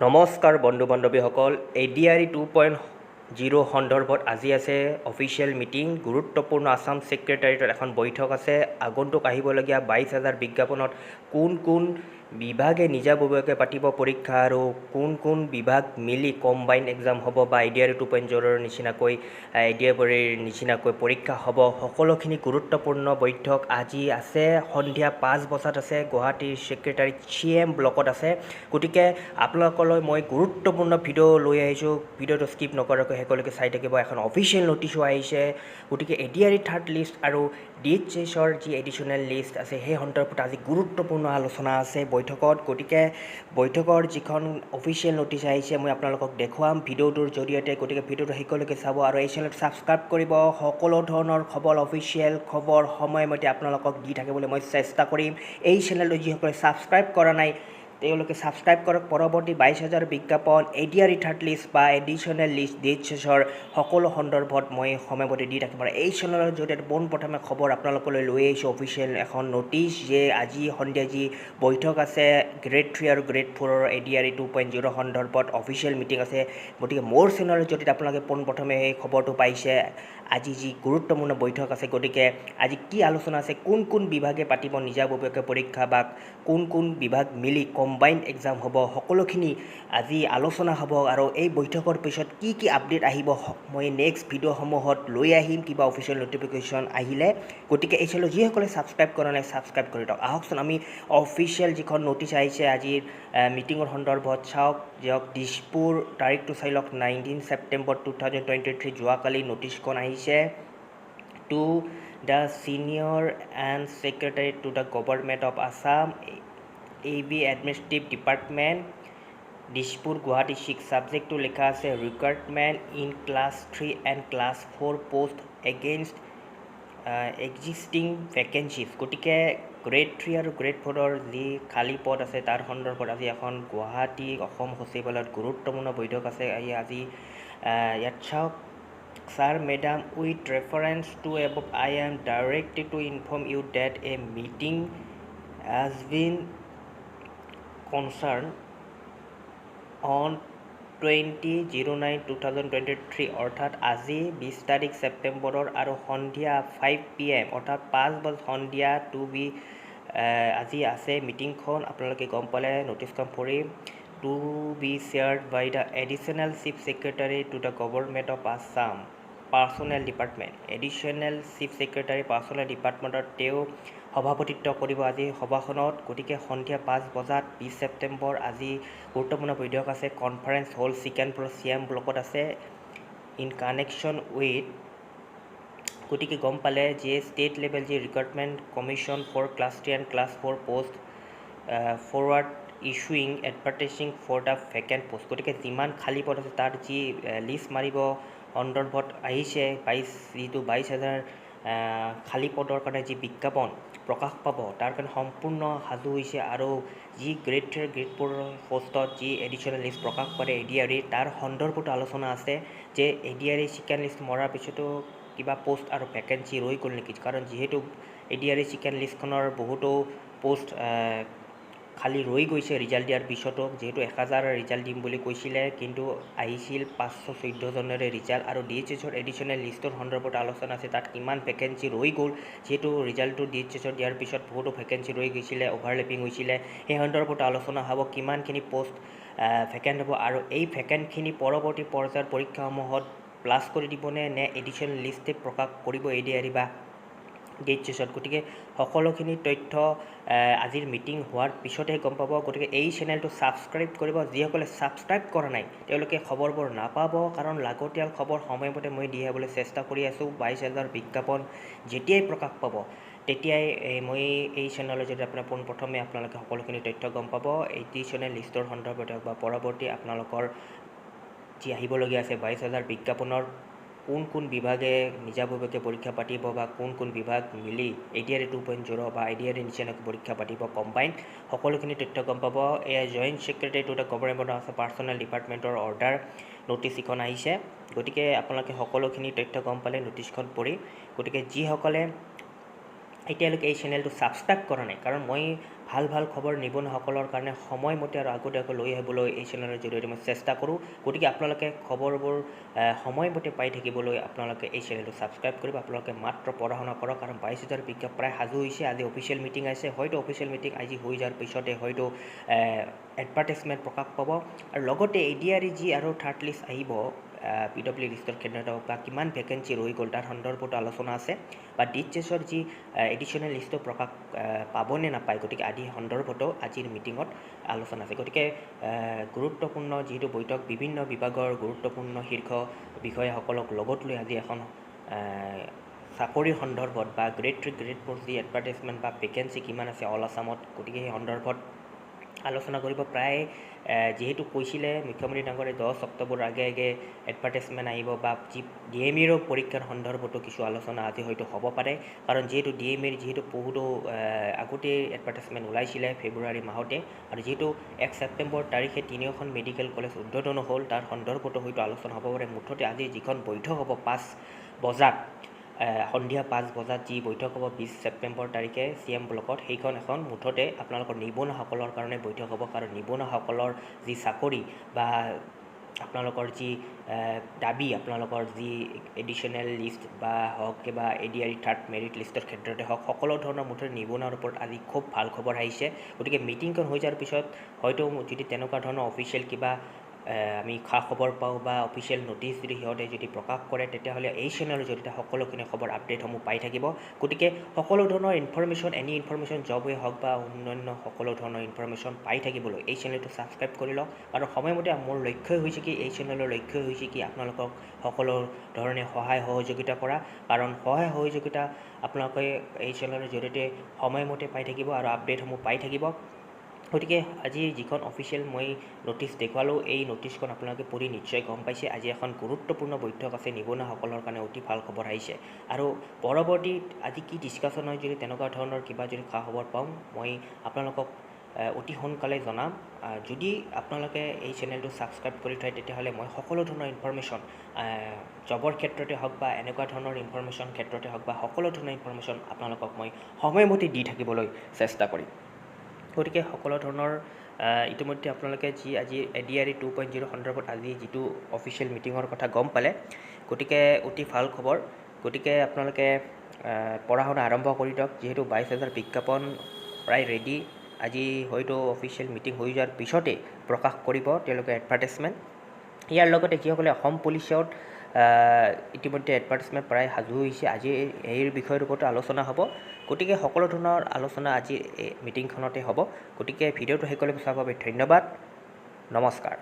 নমস্কাৰ বন্ধু বান্ধৱীসকল ADRE2.0 সন্দৰ্ভত আজি আছে অফিচিয়েল মিটিং গুৰুত্বপূৰ্ণ আসাম সেক্ৰেটাৰিয়েটত এখন বৈঠক আছে আগন্তুক আহিবলগীয়া 22000 বিজ্ঞাপনত কোন বিভাগে নিজাববীয়াকৈ পাতিব পৰীক্ষা আৰু কোন বিভাগ মিলি কম্বাইন এক্সাম হ'ব বা ADRE2.0 নিচিনাকৈ ADRE নিচিনাকৈ পৰীক্ষা হ'ব সকলোখিনি গুৰুত্বপূৰ্ণ বৈঠক আজি আছে সন্ধিয়া 5 বজাত আছে গুৱাহাটীৰ meetingCM blockত আছে গতিকে আপোনালোকলৈ মই গুৰুত্বপূৰ্ণ ভিডিঅ' লৈ আহিছোঁ ভিডিঅ'টো স্কিপ নকৰাকৈ শেষলৈকে চাই থাকিব এখন অফিচিয়েল নটিছো আহিছে গতিকে ADRE থাৰ্ড লিষ্ট আৰু DHSৰ যি এডিশ্যনেল লিষ্ট আছে সেই সন্দৰ্ভত আজি গুৰুত্বপূৰ্ণ আলোচনা আছে বৈঠকত গতিকে বৈঠকৰ যিখন অফিচিয়েল নটিছ আহিছে মই আপোনালোকক দেখুৱাম ভিডিঅ'টোৰ জৰিয়তে গতিকে ভিডিঅ'টো শেষলৈকে চাব আৰু এই চেনেলটো ছাবস্ক্ৰাইব কৰিব সকলো ধৰণৰ খবৰ অফিচিয়েল খবৰ সময়মতে আপোনালোকক দি থাকিবলৈ মই চেষ্টা কৰিম এই চেনেলটো যিসকলে ছাবস্ক্ৰাইব কৰা নাই তেওঁলোকে ছাবস্ক্ৰাইব কৰক পৰৱৰ্তী 22000 বিজ্ঞাপন ADRE থাৰ্ড লিষ্ট বা এডিশ্যনেল লিষ্ট DHSৰ সকলো সন্দৰ্ভত মই সময়মতে দি থাকিম আৰু এই চেনেলৰ জৰিয়তে পোনপ্ৰথমে খবৰ আপোনালোকলৈ লৈ আহিছোঁ অফিচিয়েল এখন নটিছ যে আজি সন্ধিয়া যি বৈঠক আছে গ্ৰেড 3 আৰু গ্ৰেড 4ৰ ADRE2.0 সন্দৰ্ভত অফিচিয়েল মিটিং আছে গতিকে মোৰ চেনেলৰ জৰিয়তে আপোনালোকে পোনপ্ৰথমে এই খবৰটো পাইছে আজি যি গুৰুত্বপূৰ্ণ বৈঠক আছে গতিকে আজি কি আলোচনা আছে কোন বিভাগে পাতিব নিজাববীয়াকৈ পৰীক্ষা বা কোন বিভাগ মিলি কম্বাইন এক্সাম হ'ব সকলোখিনি আজি আলোচনা হ'ব আৰু এই বৈঠকৰ পিছত কি আপডেট আহিব মই নেক্সট ভিডিঅ'সমূহত লৈ আহিম কিবা অফিচিয়েল নটিফিকেশ্যন আহিলে গতিকে এই চেনেল যিসকলে ছাবস্ক্ৰাইব কৰা নাই ছাবস্ক্ৰাইব কৰি দিয়ক আহকচোন আমি অফিচিয়েল যিখন নটিছ আহিছে আজিৰ মিটিঙৰ সন্দৰ্ভত চাওক দিয়ক দিছপুৰ তাৰিখটো চাই লওক 19 ছেপ্টেম্বৰ 2023 যোৱাকালি নটিছখন আহিছে to the senior and secretary to the government of Assam AB Administrative Department Dispur Guwahati 6 সাবজেক্টটো লেখা আছে requirement in class 3 and class 4 post against existing vacancies গতিকে গ্ৰেড 3 আৰু গ্ৰেড 4ৰ যি খালী পদ আছে তাৰ সন্দৰ্ভত আজি এখন গুৱাহাটী অসম সচিবালয়ত গুৰুত্বপূৰ্ণ বৈঠক আছে আজি ইয়াত চাওক Sir, Madam, with reference to above, I am directed to inform you that a meeting has been concerned on 20/09/2023 অৰ্থাৎ আজি 20 তাৰিখ ছেপ্টেম্বৰৰ আৰু সন্ধিয়া 5 PM অৰ্থাৎ 5 বজাত সন্ধিয়া আজি আছে মিটিংখন আপোনালোকে গম পালে নটিছখন পঢ়ি to be shared by the additional chief secretary to the government of Assam personnel department additional chief secretary personnel departmentৰ তেওঁ সভাপতিত্ব কৰিব আজি সভাখনত গতিকে সন্ধিয়া 5 বজাত 20 ছেপ্টেম্বৰ আজি গুৰুত্বপূৰ্ণ বৈঠক আছে কনফাৰেন্স হল চিকেন ফ্লৰ CM ব্লকত আছে ইন কানেকশ্যন উইথ গতিকে গম পালে যে ষ্টেট লেভেল যি recruitment commission for class 3 and class 4 post forward issuing advertising for the vacant post গতিকে যিমান খালী পদ আছে তাৰ যি লিষ্ট মাৰিব সন্দৰ্ভত আহিছে 22000 খালী পদৰ কাৰণে যি বিজ্ঞাপন প্ৰকাশ পাব তাৰ কাৰণে সম্পূৰ্ণ সাজু হৈছে আৰু যি গ্ৰেড 3 গ্ৰেড 4 পোষ্টত যি এডিশ্যনেল লিষ্ট প্ৰকাশ কৰে ADRE তাৰ সন্দৰ্ভত আলোচনা আছে যে ADRE চিকেন লিষ্ট মৰাৰ পিছতো কিবা পোষ্ট আৰু ভেকেঞ্চি ৰৈ গ'ল নেকি কাৰণ যিহেতু ADRE চিকেন লিষ্টখনৰ বহুতো পোষ্ট খালি ৰৈ গৈছে ৰিজাল্ট দিয়াৰ পিছতো যেহেতু 1000 ৰিজাল্ট দিম বুলি কৈছিলে কিন্তু আহিছিল 514 জনৰে ৰিজাল্ট আৰু DHSৰ এডিশ্যনেল লিষ্টৰ সন্দৰ্ভত আলোচনা আছে তাত কিমান ভেকেঞ্চি ৰৈ গ'ল যেহেতু ৰিজাল্টটো DHSৰ দিয়াৰ পিছত বহুতো ভেকেঞ্চি ৰৈ গৈছিলে অভাৰলেপিং হৈছিলে সেই সন্দৰ্ভত আলোচনা হ'ব কিমানখিনি পোষ্ট ভেকেণ্ট হ'ব আৰু এই ভেকেণ্টখিনি পৰৱৰ্তী পৰ্যায়ৰ পৰীক্ষাসমূহত প্লাছ কৰি দিবনে নে এডিশ্যনেল লিষ্টে প্ৰকাশ কৰিব ADRE বা DHSত গতিকে সকলোখিনি তথ্য আজিৰ মিটিং হোৱাৰ পিছতহে গম পাব গতিকে এই চেনেলটো ছাবস্ক্ৰাইব কৰিব যিসকলে ছাবস্ক্ৰাইব কৰা নাই তেওঁলোকে খবৰবোৰ নাপাব কাৰণ লাগতিয়াল খবৰ সময়মতে মই দি আহিবলৈ চেষ্টা কৰি আছোঁ 22000 বিজ্ঞাপন যেতিয়াই প্ৰকাশ পাব তেতিয়াই মই এই চেনেলৰ জৰিয়তে আপোনাৰ পোনপ্ৰথমে আপোনালোকে সকলোখিনি তথ্য গম পাব এডিশ্যনেল লিষ্টৰ সন্দৰ্ভত হওক বা পৰৱৰ্তী আপোনালোকৰ যি আহিবলগীয়া আছে 22000 বিজ্ঞাপনৰ কোন বিভাগে নিজাববীয়াকৈ পৰীক্ষা পাতিব বা কোন বিভাগ মিলি ADRE2.0 বা ADRE নিচিনাকৈ পৰীক্ষা পাতিব কম্বাইন সকলোখিনি তথ্য গম পাব এয়া joint secretary to the government of personal ডিপাৰ্টমেণ্টৰ অৰ্ডাৰ নটিছ এখন আহিছে গতিকে আপোনালোকে সকলোখিনি তথ্য গম পালে নটিছখন পঢ়ি গতিকে যিসকলে এতিয়ালৈকে এই চেনেলটো ছাবস্ক্ৰাইব কৰা নাই কাৰণ মই ভাল ভাল খবৰ নিবনুৱাসকলৰ কাৰণে সময়মতে আৰু আগতীয়াকৈ লৈ আহিবলৈ এই চেনেলৰ জৰিয়তে মই চেষ্টা কৰোঁ গতিকে আপোনালোকে খবৰবোৰ সময়মতে পাই থাকিবলৈ আপোনালোকে এই চেনেলটো ছাবস্ক্ৰাইব কৰিব আপোনালোকে মাত্ৰ পঢ়া শুনা কৰক কাৰণ 22,000 বিজ্ঞাপন প্ৰায় সাজু হৈছে আজি অফিচিয়েল মিটিং আছে হয়তো অফিচিয়েল মিটিং আজি হৈ যোৱাৰ পিছতে হয়তো এডভাৰটাইজমেণ্ট প্ৰকাশ পাব আৰু লগতে ADRE যি আৰু থাৰ্ড লিষ্ট আহিব PW লিষ্টৰ ক্ষেত্ৰত বা কিমান ভেকেঞ্চি ৰৈ গ'ল তাৰ সন্দৰ্ভতো আলোচনা আছে বা ডিচেছৰ যি এডিশ্যনেল লিষ্টটো প্ৰকাশ পাবনে নাপায় গতিকে আদি সন্দৰ্ভতো আজিৰ মিটিঙত আলোচনা আছে গতিকে গুৰুত্বপূৰ্ণ যিহেতু বৈঠক বিভিন্ন বিভাগৰ গুৰুত্বপূৰ্ণ শীৰ্ষ বিষয়াসকলক লগত লৈ আজি এখন চাকৰিৰ সন্দৰ্ভত বা গ্ৰেড 3 গ্ৰেড 4 যি এডভাৰটাইজমেণ্ট বা ভেকেঞ্চি কিমান আছে অল আছামত গতিকে সেই সন্দৰ্ভত আলোচনা কৰিব প্ৰায় যেহেতু কৈছিলে মুখ্যমন্ত্ৰী ডাঙৰীয়াই 10 অক্টোবৰ আগে আগে এডভাৰটাইজমেণ্ট আহিব বা যি DMEৰ পৰীক্ষাৰ সন্দৰ্ভতো কিছু আলোচনা আজি হয়তো হ'ব পাৰে কাৰণ যিহেতু DMEৰ যিহেতু বহুতো আগতে এডভাৰটাইজমেণ্ট ওলাইছিলে ফেব্ৰুৱাৰী মাহতে আৰু যিহেতু 1 ছেপ্টেম্বৰ তাৰিখে তিনিওখন মেডিকেল কলেজ উদ্বোধন হ'ল তাৰ সন্দৰ্ভতো হয়তো আলোচনা হ'ব পাৰে মুঠতে আজি যিখন বৈঠক হ'ব 5 বজাত সন্ধিয়া 5 বজাত যি বৈঠক হ'ব 20 ছেপ্টেম্বৰ তাৰিখে CM ব্লকত সেইখন এখন মুঠতে আপোনালোকৰ নিবনুৱাসকলৰ কাৰণে বৈঠক হ'ব কাৰণ নিবনুৱাসকলৰ যি চাকৰি বা আপোনালোকৰ যি দাবী আপোনালোকৰ যি এডিশ্যনেল লিষ্ট বা হওক কিবা ADRE থাৰ্ড মেৰিট লিষ্টৰ ক্ষেত্ৰতে হওক সকলো ধৰণৰ মুঠতে নিবনুৱাৰ ওপৰত আজি খুব ভাল খবৰ আহিছে গতিকে মিটিংখন হৈ যোৱাৰ পিছত হয়তো যদি তেনেকুৱা ধৰণৰ অফিচিয়েল কিবা আমি খা খবৰ পাওঁ বা অফিচিয়েল নটিচ যদি সিহঁতে যদি প্ৰকাশ কৰে তেতিয়াহ'লে এই চেনেলৰ জৰিয়তে সকলোখিনি খবৰ আপডেটসমূহ পাই থাকিব গতিকে সকলো ধৰণৰ ইনফৰমেশ্যন এনি ইনফৰমেশ্যন জবেই হওক বা অন্যান্য সকলো ধৰণৰ ইনফৰমেশ্যন পাই থাকিবলৈ এই চেনেলটো ছাবস্ক্ৰাইব কৰি লওক আৰু সময়মতে মোৰ লক্ষ্যই হৈছে কি এই চেনেলৰ লক্ষ্যই হৈছে কি আপোনালোকক সকলো ধৰণে সহায় সহযোগিতা কৰা কাৰণ সহায় সহযোগিতা আপোনালোকে এই চেনেলৰ জৰিয়তে সময়মতে পাই থাকিব আৰু আপডেটসমূহ পাই থাকিব গতিকে আজি যিখন অফিচিয়েল মই নটিচ দেখুৱালোঁ এই নটিচখন আপোনালোকে পঢ়ি নিশ্চয় গম পাইছে আজি এখন গুৰুত্বপূৰ্ণ বৈঠক আছে নিবনুৱাসকলৰ কাৰণে অতি ভাল খবৰ আহিছে আৰু পৰৱৰ্তী আজি কি ডিছকাশ্যন হয় যদি তেনেকুৱা ধৰণৰ কিবা যদি খা খবৰ পাওঁ মই আপোনালোকক অতি সোনকালে জনাম যদি আপোনালোকে এই চেনেলটো ছাবস্ক্ৰাইব কৰি থয় তেতিয়াহ'লে মই সকলো ধৰণৰ ইনফৰমেশ্যন জবৰ ক্ষেত্ৰতে হওক বা এনেকুৱা ধৰণৰ ইনফৰমেশ্যন ক্ষেত্ৰতে হওক বা সকলো ধৰণৰ ইনফৰমেশ্যন আপোনালোকক মই সময়মতে দি থাকিবলৈ চেষ্টা কৰিম গতিকে সকলো ধৰণৰ ইতিমধ্যে আপোনালোকে যি আজি ADRE 2.0 সন্দৰ্ভত আজি যিটো অফিচিয়েল মিটিঙৰ কথা গম পালে গতিকে অতি ভাল খবৰ গতিকে আপোনালোকে পঢ়া শুনা আৰম্ভ কৰি দিয়ক যিহেতু 22,000 বিজ্ঞাপন প্ৰায় ৰেডি আজি হয়তো অফিচিয়েল মিটিং হৈ যোৱাৰ পিছতে প্ৰকাশ কৰিব তেওঁলোকে এডভাৰটাইজমেণ্ট ইয়াৰ লগতে যিসকলে অসম পুলিচত ইতিমধ্যে এডভাৰটাইজমেণ্ট প্ৰায় সাজু হৈছে আজি এই বিষয়ৰ ওপৰতো আলোচনা হ'ব গতিকে সকলো ধৰণৰ আলোচনা আজি এই মিটিংখনতে হ'ব গতিকে ভিডিঅ'টো শেষলৈকে চোৱাৰ বাবে ধন্যবাদ নমস্কাৰ